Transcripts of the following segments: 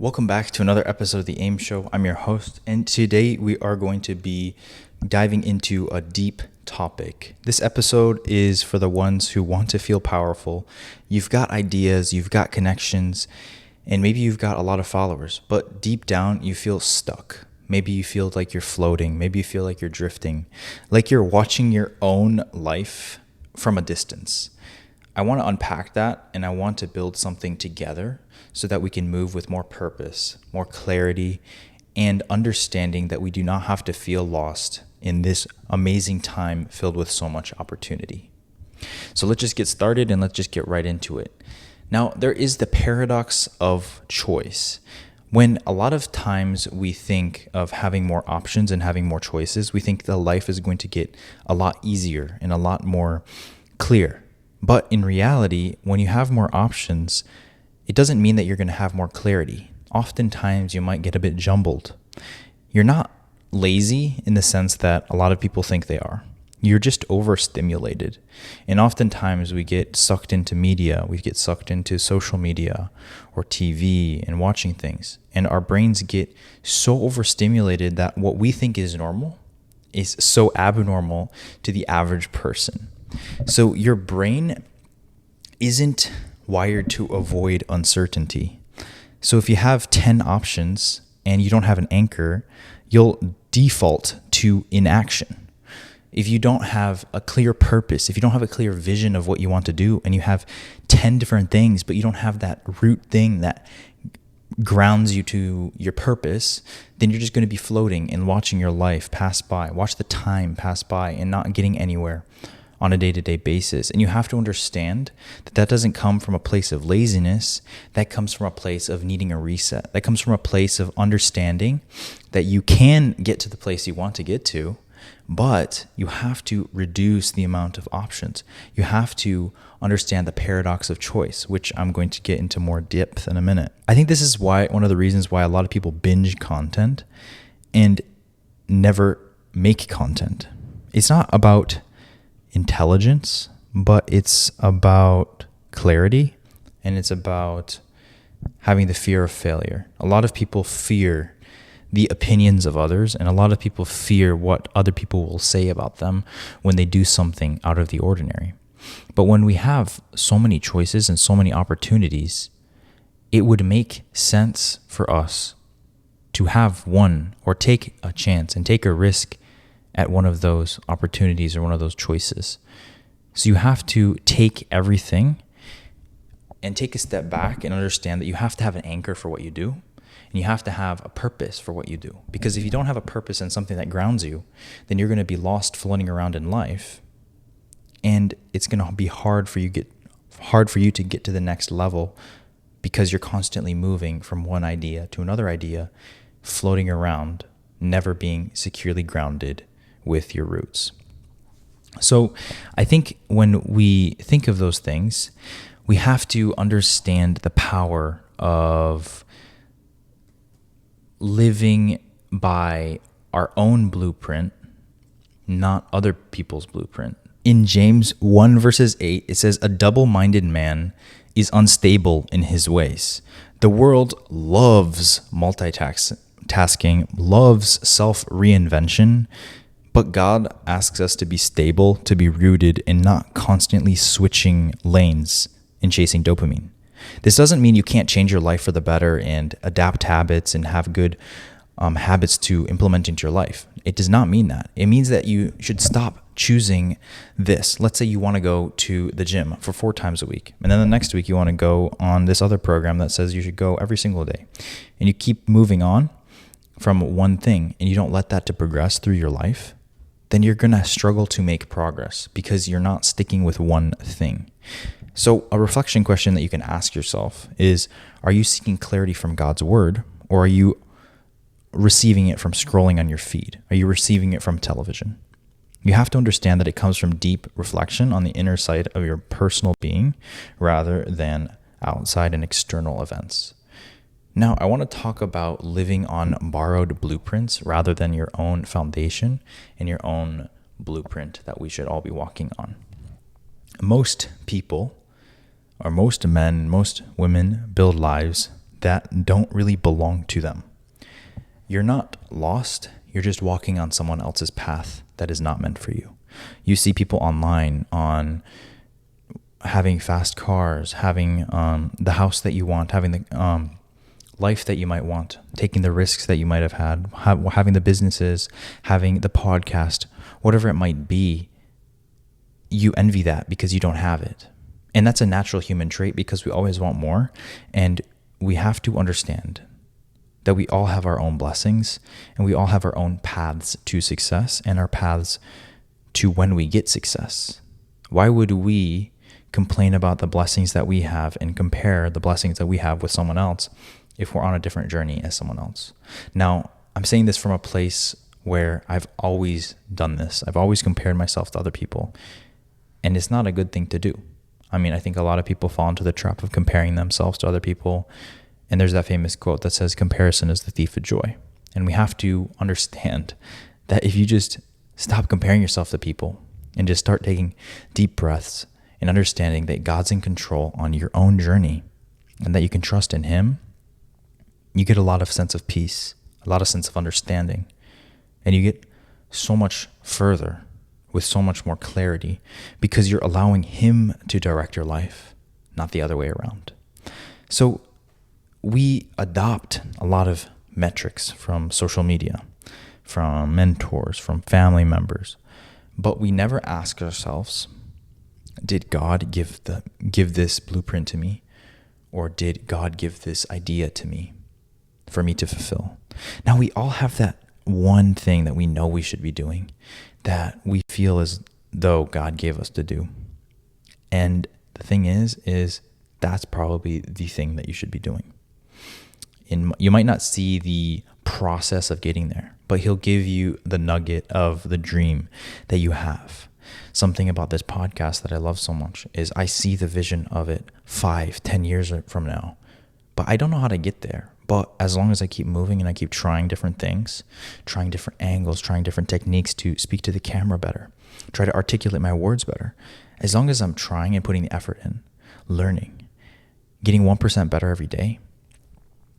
Welcome back to another episode of The AIM Show. I'm your host, and today we are going to be diving into a deep topic. This episode is for the ones who want to feel powerful. You've got ideas, you've got connections, and maybe you've got a lot of followers, but deep down you feel stuck. Maybe you feel like you're floating. Maybe you feel like you're drifting, like you're watching your own life from a distance. I want to unpack that, and I want to build something together so that we can move with more purpose, more clarity, and understanding that we do not have to feel lost in this amazing time filled with so much opportunity. So let's just get started and let's just get right into it. Now, there is the paradox of choice. When a lot of times we think of having more options and having more choices, we think that life is going to get a lot easier and a lot more clear. But in reality, when you have more options, it doesn't mean that you're going to have more clarity. Oftentimes, you might get a bit jumbled. You're not lazy in the sense that a lot of people think they are. You're just overstimulated. And oftentimes, we get sucked into media. We get sucked into social media or TV and watching things. And our brains get so overstimulated that what we think is normal is so abnormal to the average person. So your brain isn't wired to avoid uncertainty. So if you have 10 options and you don't have an anchor, you'll default to inaction. If you don't have a clear purpose, if you don't have a clear vision of what you want to do, and you have 10 different things, but you don't have that root thing that grounds you to your purpose, then you're just going to be floating and watching your life pass by, watch the time pass by and not getting anywhere on a day-to-day basis. And you have to understand that that doesn't come from a place of laziness. That comes from a place of needing a reset. That comes from a place of understanding that you can get to the place you want to get to, but you have to reduce the amount of options. You have to understand the paradox of choice, which I'm going to get into more depth in a minute. I think this is why one of the reasons why a lot of people binge content and never make content. It's not about intelligence, but it's about clarity, and it's about having the fear of failure. A lot of people fear the opinions of others, and a lot of people fear what other people will say about them when they do something out of the ordinary. But when we have so many choices and so many opportunities, it would make sense for us to have one, or take a chance and take a risk at one of those opportunities or one of those choices. So you have to take everything and take a step back and understand that you have to have an anchor for what you do, and you have to have a purpose for what you do. Because if you don't have a purpose and something that grounds you, then you're going to be lost floating around in life, and it's going to be hard for you to get to the next level, because you're constantly moving from one idea to another idea, floating around, never being securely grounded with your roots. So I think when we think of those things, we have to understand the power of living by our own blueprint, not other people's blueprint. In James 1 verses 8, it says, "A double-minded man is unstable in his ways." The world loves multitasking, loves self-reinvention, but God asks us to be stable, to be rooted, and not constantly switching lanes and chasing dopamine. This doesn't mean you can't change your life for the better and adapt habits and have good habits to implement into your life. It does not mean that. It means that you should stop choosing this. Let's say you want to go to the gym for 4 times a week, and then the next week you want to go on this other program that says you should go every single day. And you keep moving on from one thing, and you don't let that to progress through your life, then you're going to struggle to make progress because you're not sticking with one thing. So a reflection question that you can ask yourself is, are you seeking clarity from God's word, or are you receiving it from scrolling on your feed? Are you receiving it from television? You have to understand that it comes from deep reflection on the inner side of your personal being rather than outside and external events. Now, I want to talk about living on borrowed blueprints rather than your own foundation and your own blueprint that we should all be walking on. Most people, or most men, most women, build lives that don't really belong to them. You're not lost. You're just walking on someone else's path that is not meant for you. You see people online on having fast cars, having the house that you want, having the life that you might want, taking the risks that you might have had, having the businesses, having the podcast, whatever it might be. You envy that because you don't have it. And that's a natural human trait because we always want more. And we have to understand that we all have our own blessings and we all have our own paths to success and our paths to when we get success. Why would we complain about the blessings that we have and compare the blessings that we have with someone else if we're on a different journey as someone else? Now, I'm saying this from a place where I've always done this. I've always compared myself to other people, and it's not a good thing to do. I mean, I think a lot of people fall into the trap of comparing themselves to other people. And there's that famous quote that says, comparison is the thief of joy. And we have to understand that if you just stop comparing yourself to people and just start taking deep breaths and understanding that God's in control on your own journey and that you can trust in Him, you get a lot of sense of peace, a lot of sense of understanding, and you get so much further with so much more clarity because you're allowing Him to direct your life, not the other way around. So we adopt a lot of metrics from social media, from mentors, from family members, but we never ask ourselves, did God give this blueprint to me? Or did God give this idea to me for me to fulfill? Now, we all have that one thing that we know we should be doing, that we feel as though God gave us to do. And the thing is that's probably the thing that you should be doing. You might not see the process of getting there, but He'll give you the nugget of the dream that you have. Something about this podcast that I love so much is I see the vision of it 5-10 years from now, but I don't know how to get there. But as long as I keep moving and I keep trying different things, trying different angles, trying different techniques to speak to the camera better, try to articulate my words better, as long as I'm trying and putting the effort in, learning, getting 1% better every day,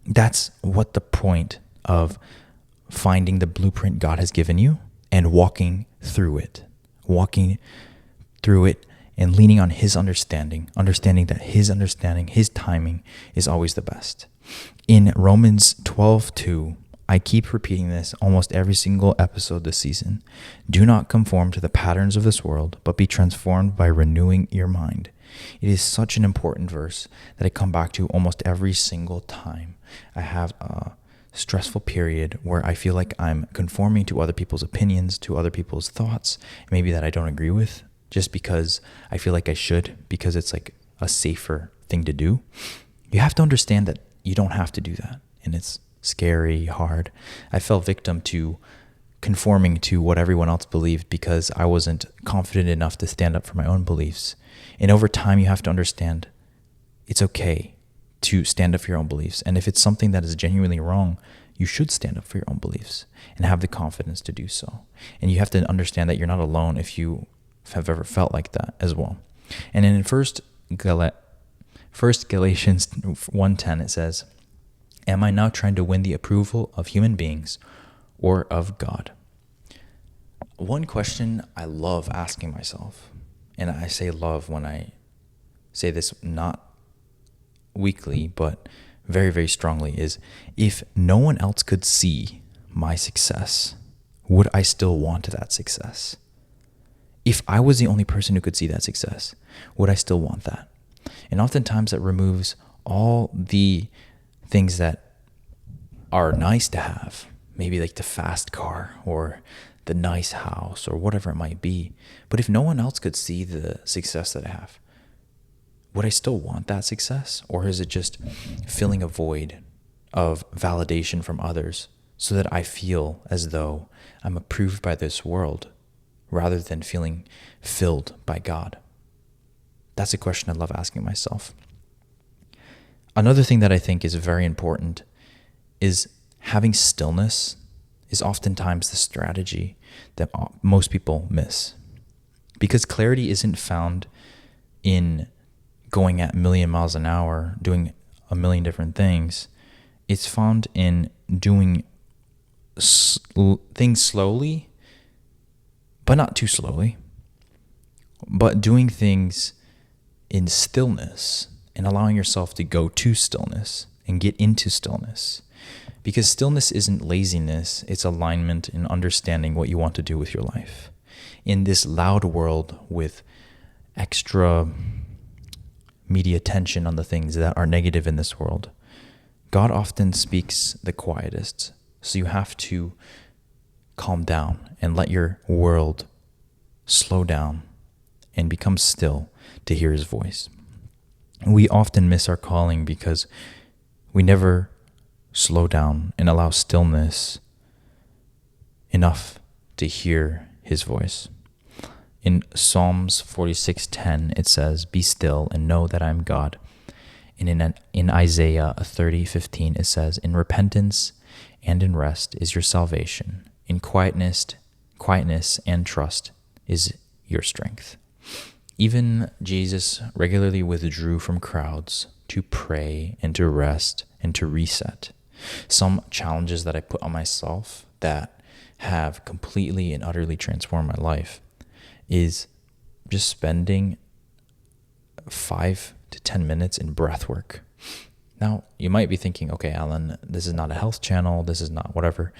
that's what the point of finding the blueprint God has given you and walking through it and leaning on His understanding that His understanding, His timing is always the best. In Romans 12:2, I keep repeating this almost every single episode this season. Do not conform to the patterns of this world, but be transformed by renewing your mind. It is such an important verse that I come back to almost every single time I have a stressful period where I feel like I'm conforming to other people's opinions, to other people's thoughts, maybe that I don't agree with, just because I feel like I should, because it's like a safer thing to do. You have to understand that you don't have to do that, and it's scary, hard. I fell victim to conforming to what everyone else believed because I wasn't confident enough to stand up for my own beliefs. And over time, you have to understand it's okay to stand up for your own beliefs. And if it's something that is genuinely wrong, you should stand up for your own beliefs and have the confidence to do so. And you have to understand that you're not alone if you have ever felt like that as well. And in First Galatians 1:10, it says, "Am I now trying to win the approval of human beings or of God?" One question I love asking myself, and I say love when I say this not weakly, but very, very strongly, is if no one else could see my success, would I still want that success? If I was the only person who could see that success, would I still want that? And oftentimes that removes all the things that are nice to have, maybe like the fast car or the nice house or whatever it might be. But if no one else could see the success that I have, would I still want that success? Or is it just filling a void of validation from others so that I feel as though I'm approved by this world rather than feeling filled by God? That's a question I love asking myself. Another thing that I think is very important is having stillness is oftentimes the strategy that most people miss. Because clarity isn't found in going at a million miles an hour, doing a million different things. it's found in doing things slowly, but not too slowly, but doing things in stillness and allowing yourself to go to stillness and get into stillness. Because stillness isn't laziness, it's alignment and understanding what you want to do with your life. In this loud world with extra media attention on the things that are negative in this world, God often speaks the quietest. So you have to calm down and let your world slow down and become still to hear his voice. We often miss our calling because we never slow down and allow stillness enough to hear his voice. In Psalms 46:10, it says, "Be still and know that I am God." And in Isaiah 30:15, it says, "In repentance and in rest is your salvation. In quietness and trust is your strength." Even Jesus regularly withdrew from crowds to pray and to rest and to reset. Some challenges that I put on myself that have completely and utterly transformed my life is just spending 5 to 10 minutes in breath work. Now, you might be thinking, okay, Alan, this is not a health channel, this is not whatever,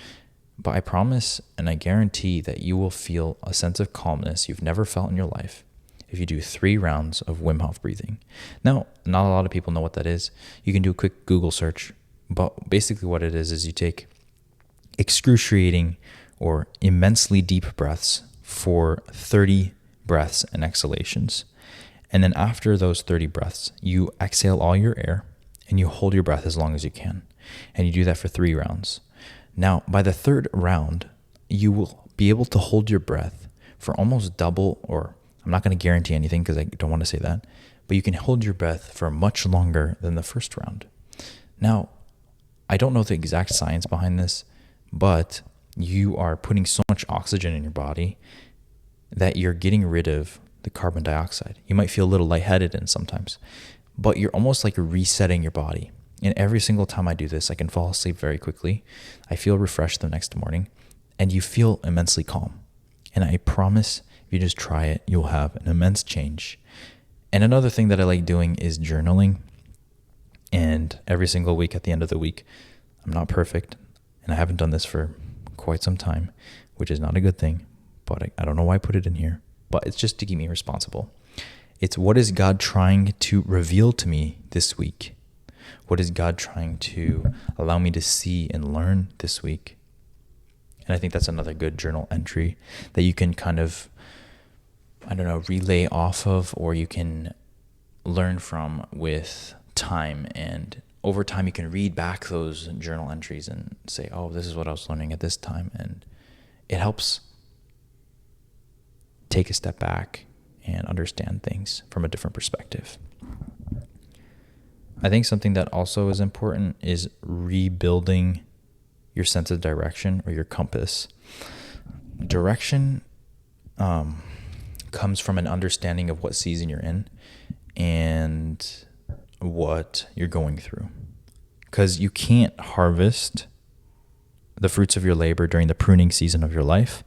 but I promise and I guarantee that you will feel a sense of calmness you've never felt in your life if you do 3 rounds of Wim Hof breathing. Now, not a lot of people know what that is. You can do a quick Google search, but basically what it is you take excruciating or immensely deep breaths for 30 breaths and exhalations. And then after those 30 breaths, you exhale all your air and you hold your breath as long as you can. And you do that for 3 rounds. Now, by the 3rd round, you will be able to hold your breath for almost double, or I'm not going to guarantee anything because I don't want to say that, but you can hold your breath for much longer than the first round. Now, I don't know the exact science behind this, but you are putting so much oxygen in your body that you're getting rid of the carbon dioxide. You might feel a little lightheaded and sometimes, but you're almost like resetting your body. And every single time I do this, I can fall asleep very quickly. I feel refreshed the next morning, and you feel immensely calm. And I promise, if you just try it, you'll have an immense change. And another thing that I like doing is journaling. And every single week, at the end of the week, I'm not perfect, and I haven't done this for quite some time, which is not a good thing, but I don't know why I put it in here, but it's just to keep me responsible. It's, what is God trying to reveal to me this week? What is God trying to allow me to see and learn this week? And I think that's another good journal entry that you can kind of, relay off of, or you can learn from with time. And over time, you can read back those journal entries and say, oh, this is what I was learning at this time. And it helps take a step back and understand things from a different perspective. I think something that also is important is rebuilding your sense of direction or your compass. Direction comes from an understanding of what season you're in and what you're going through. Because you can't harvest the fruits of your labor during the pruning season of your life.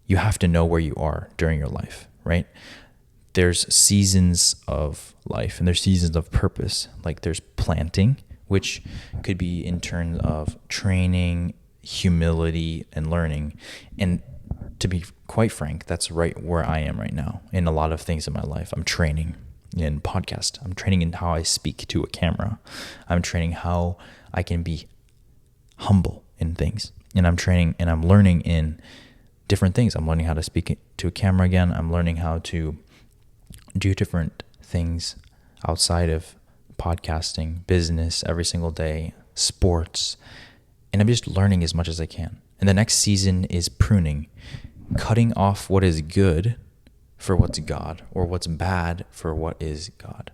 You have to know where you are during your life, right? There's seasons of life and there's seasons of purpose. Like there's planting, which could be in terms of training, humility, and learning. And to be quite frank, that's right where I am right now in a lot of things in my life. I'm training in podcast. I'm training in how I speak to a camera. I'm training how I can be humble in things. And I'm training and I'm learning in different things. I'm learning how to speak to a camera again. I'm learning how to do different things outside of podcasting, business every single day, sports. And I'm just learning as much as I can. And the next season is pruning, cutting off what is good for what's God, or what's bad for what is God.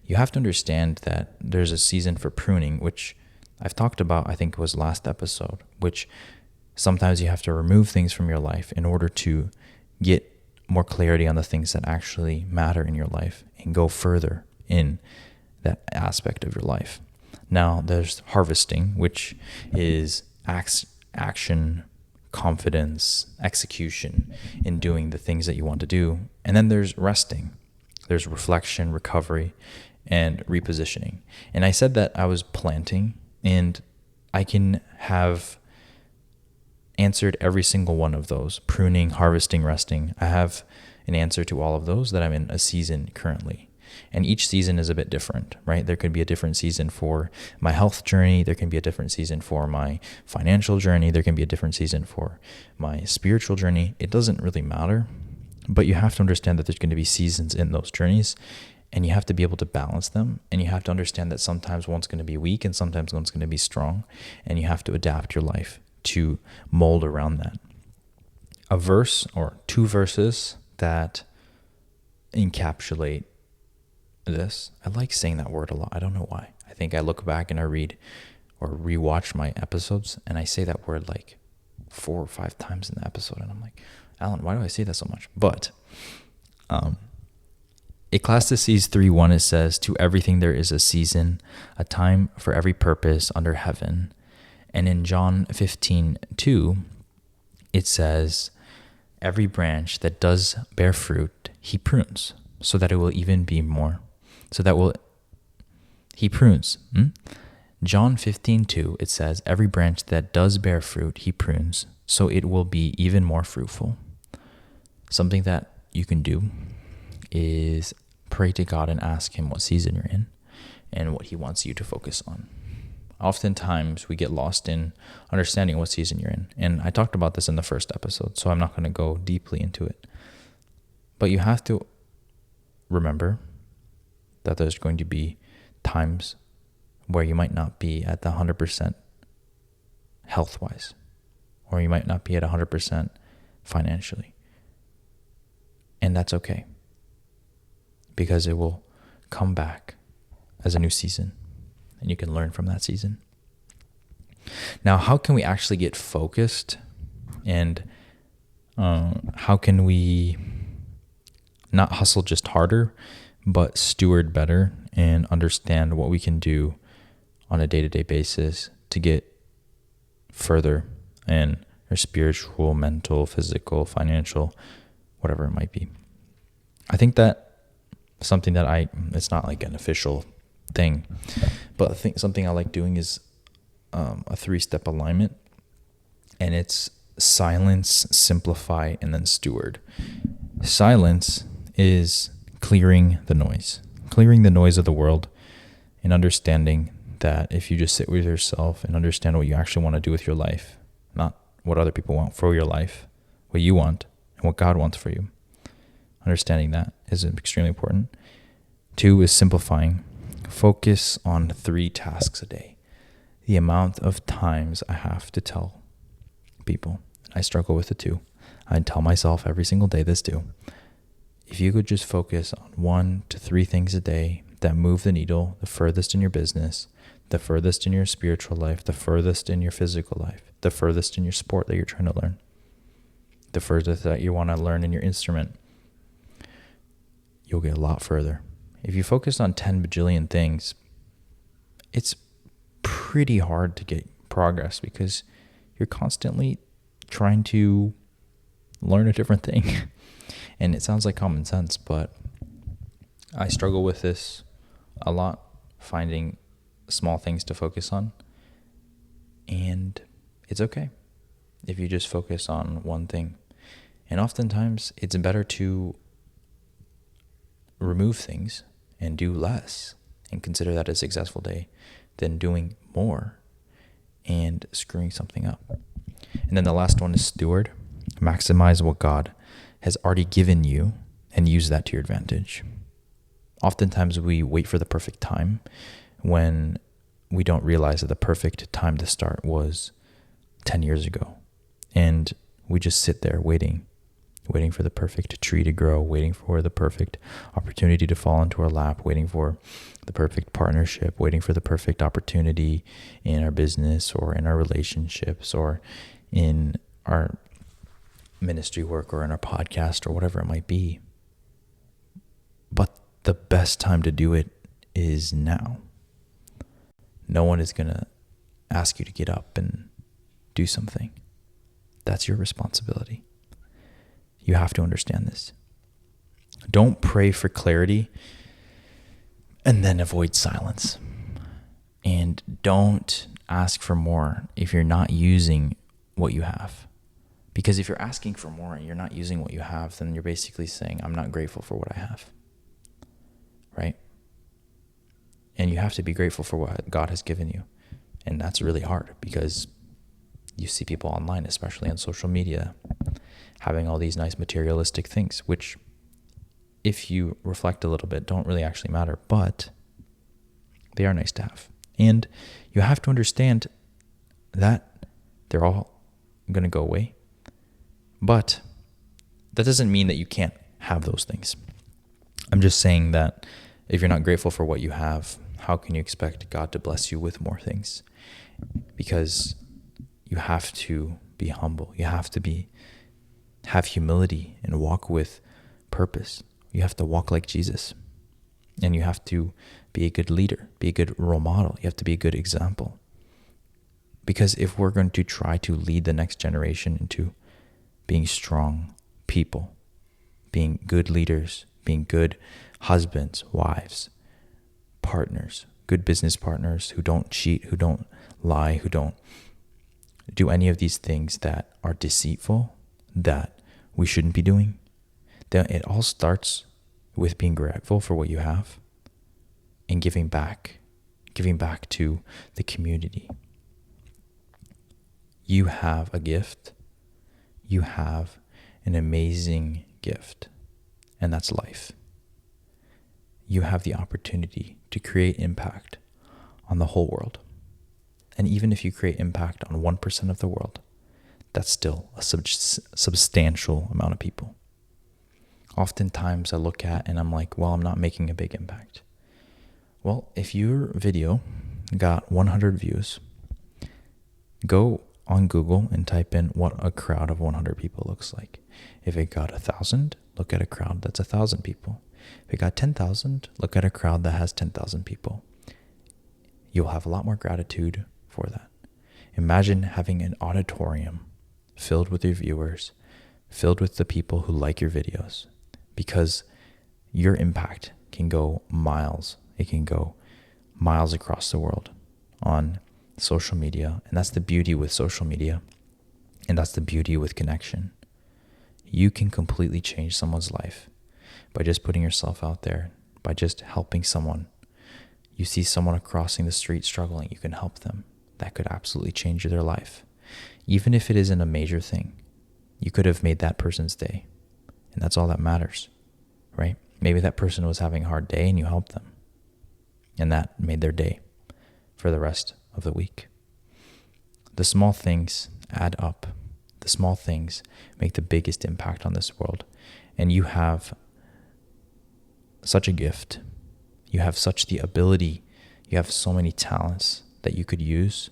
You have to understand that there's a season for pruning, which I've talked about, I think it was last episode, which sometimes you have to remove things from your life in order to get more clarity on the things that actually matter in your life and go further in that aspect of your life. Now there's harvesting, which is action, confidence, execution in doing the things that you want to do. And then there's resting. There's reflection, recovery, and repositioning. And I said that I was planting, and I can have answered every single one of those: pruning, harvesting, resting. I have an answer to all of those, that I'm in a season currently. And each season is a bit different, right? There could be a different season for my health journey. There can be a different season for my financial journey. There can be a different season for my spiritual journey. It doesn't really matter, but you have to understand that there's going to be seasons in those journeys, and you have to be able to balance them. And you have to understand that sometimes one's going to be weak and sometimes one's going to be strong, and you have to adapt your life to mold around that. A verse or two verses that encapsulate this. I like saying that word a lot. I don't know why. I think I look back and I read or rewatch my episodes, and I say that word like 4 or 5 times in the episode, and I'm like, Alan, why do I say that so much? But Ecclesiastes 3:1, it says, "To everything there is a season, a time for every purpose under heaven." And in John 15:2, it says, "Every branch that does bear fruit, he prunes, so that it will even be more." He prunes. John 15:2, it says, "Every branch that does bear fruit, he prunes, so it will be even more fruitful." Something that you can do is pray to God and ask him what season you're in and what he wants you to focus on. Oftentimes we get lost in understanding what season you're in. And I talked about this in the first episode, so I'm not going to go deeply into it. But you have to remember that there's going to be times where you might not be at the 100% health-wise, or you might not be at 100% financially. And that's okay, because it will come back as a new season, and you can learn from that season. Now, how can we actually get focused, and how can we not hustle just harder, but steward better and understand what we can do on a day-to-day basis to get further in our spiritual, mental, physical, financial, whatever it might be? I think that something that it's not like an official thing, but I think something I like doing is a 3-step alignment, and it's silence, simplify, and then steward. Silence is clearing the noise of the world, and understanding that if you just sit with yourself and understand what you actually want to do with your life, not what other people want for your life, what you want and what God wants for you. Understanding that is extremely important. 2 is simplifying. Focus on 3 tasks a day. The amount of times I have to tell people, I struggle with it too. I tell myself every single day this too. If you could just focus on 1 to 3 things a day that move the needle the furthest in your business, the furthest in your spiritual life, the furthest in your physical life, the furthest in your sport that you're trying to learn, the furthest that you want to learn in your instrument, you'll get a lot further. If you focus on 10 bajillion things, it's pretty hard to get progress, because you're constantly trying to learn a different thing. And it sounds like common sense, but I struggle with this a lot, finding small things to focus on. And it's okay if you just focus on one thing. And oftentimes it's better to remove things and do less and consider that a successful day than doing more and screwing something up. And then the last one is steward. Maximize what God has already given you and use that to your advantage. Oftentimes we wait for the perfect time when we don't realize that the perfect time to start was 10 years ago. And we just sit there waiting for the perfect tree to grow, waiting for the perfect opportunity to fall into our lap, waiting for the perfect partnership, waiting for the perfect opportunity in our business or in our relationships or in our ministry work or in our podcast or whatever it might be. But the best time to do it is now. No one is going to ask you to get up and do something. That's your responsibility. You have to understand this. Don't pray for clarity and then avoid silence. And don't ask for more if you're not using what you have. Because if you're asking for more and you're not using what you have, then you're basically saying, I'm not grateful for what I have. Right? And you have to be grateful for what God has given you. And that's really hard because you see people online, especially on social media, having all these nice materialistic things, which, if you reflect a little bit, don't really actually matter, but they are nice to have. And you have to understand that they're all going to go away. But that doesn't mean that you can't have those things. I'm just saying that if you're not grateful for what you have, how can you expect God to bless you with more things? Because you have to be humble. You have to have humility and walk with purpose. You have to walk like Jesus. And you have to be a good leader, be a good role model. You have to be a good example. Because if we're going to try to lead the next generation into being strong people, being good leaders, being good husbands, wives, partners, good business partners who don't cheat, who don't lie, who don't do any of these things that are deceitful, that we shouldn't be doing, then it all starts with being grateful for what you have and giving back to the community. You have a gift. You have an amazing gift, and that's life. You have the opportunity to create impact on the whole world. And even if you create impact on 1% of the world, that's still a substantial amount of people. Oftentimes I look at and I'm like, well, I'm not making a big impact. Well, if your video got 100 views, go on Google and type in what a crowd of 100 people looks like. If it got 1,000, look at a crowd that's 1,000 people. If it got 10,000, look at a crowd that has 10,000 people. You'll have a lot more gratitude for that. Imagine having an auditorium filled with your viewers, filled with the people who like your videos, because your impact can go miles. It can go miles across the world on social media. And that's the beauty with social media. And that's the beauty with connection. You can completely change someone's life by just putting yourself out there, by just helping someone. You see someone crossing the street struggling, you can help them. That could absolutely change their life. Even if it isn't a major thing, you could have made that person's day. And that's all that matters, right? Maybe that person was having a hard day and you helped them. And that made their day for the rest of the week. The small things add up. The small things make the biggest impact on this world. And you have such a gift. You have such the ability. You have so many talents that you could use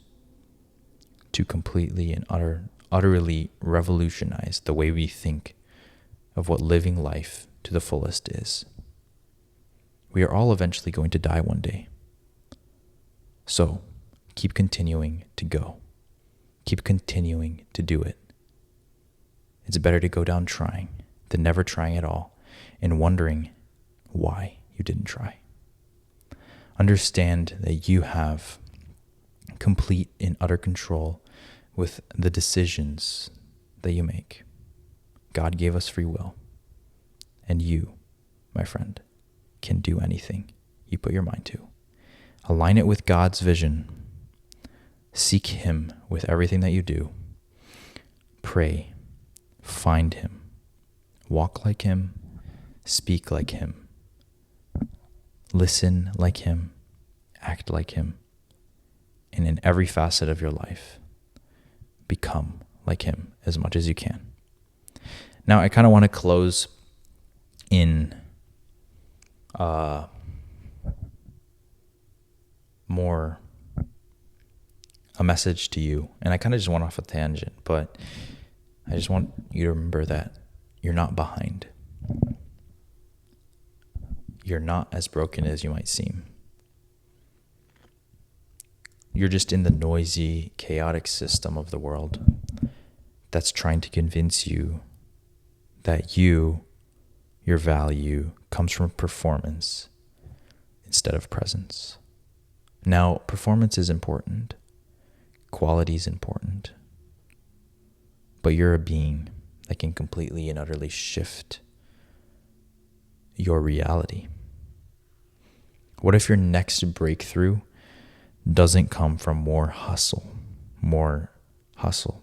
to completely and utterly revolutionize the way we think of what living life to the fullest is. We are all eventually going to die one day. So keep continuing to go. Keep continuing to do it. It's better to go down trying than never trying at all and wondering why you didn't try. Understand that you have complete and utter control with the decisions that you make. God gave us free will. And you, my friend, can do anything you put your mind to. Align it with God's vision. Seek Him with everything that you do. Pray. Find Him. Walk like Him. Speak like Him. Listen like Him. Act like Him. And in every facet of your life, become like Him as much as you can. Now, I kind of want to close in more a message to you. And I kind of just went off a tangent, but I just want you to remember that you're not behind. You're not as broken as you might seem. You're just in the noisy, chaotic system of the world that's trying to convince you that your value comes from performance instead of presence. Now, performance is important. Quality is important. But you're a being that can completely and utterly shift your reality. What if your next breakthrough doesn't come from more hustle,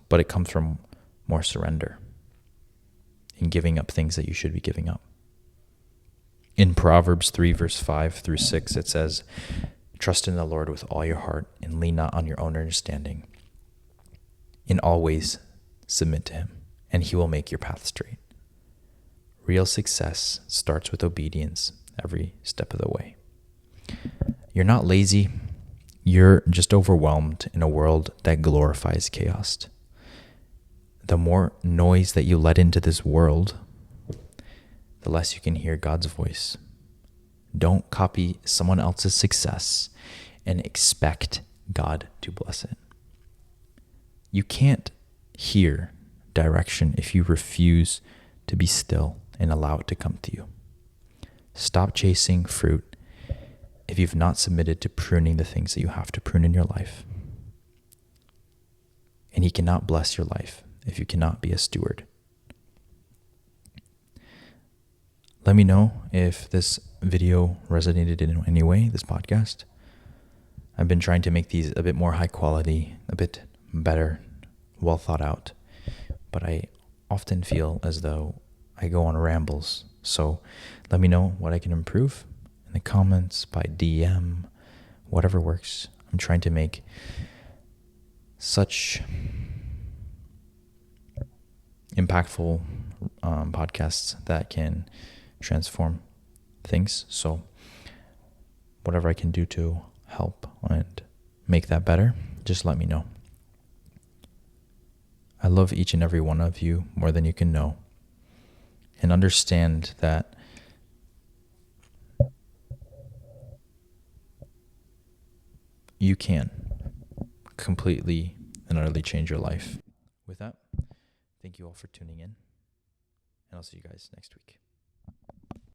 but it comes from more surrender and giving up things that you should be giving up? In Proverbs 3, verse 5 through 6, it says, "Trust in the Lord with all your heart and lean not on your own understanding. In all ways, submit to him, and he will make your path straight." Real success starts with obedience every step of the way. You're not lazy. You're just overwhelmed in a world that glorifies chaos. The more noise that you let into this world, the less you can hear God's voice. Don't copy someone else's success and expect God to bless it. You can't hear direction if you refuse to be still and allow it to come to you. Stop chasing fruit if you've not submitted to pruning the things that you have to prune in your life. And he cannot bless your life if you cannot be a steward. Let me know if this video resonated in any way, this podcast. I've been trying to make these a bit more high quality, a bit better, well thought out. But I often feel as though I go on rambles. So let me know what I can improve in the comments, by DM, whatever works. I'm trying to make such impactful podcasts that can transform things. So whatever I can do to help and make that better, just let me know. I love each and every one of you more than you can know. And understand that you can completely and utterly change your life. With that, thank you all for tuning in, and I'll see you guys next week.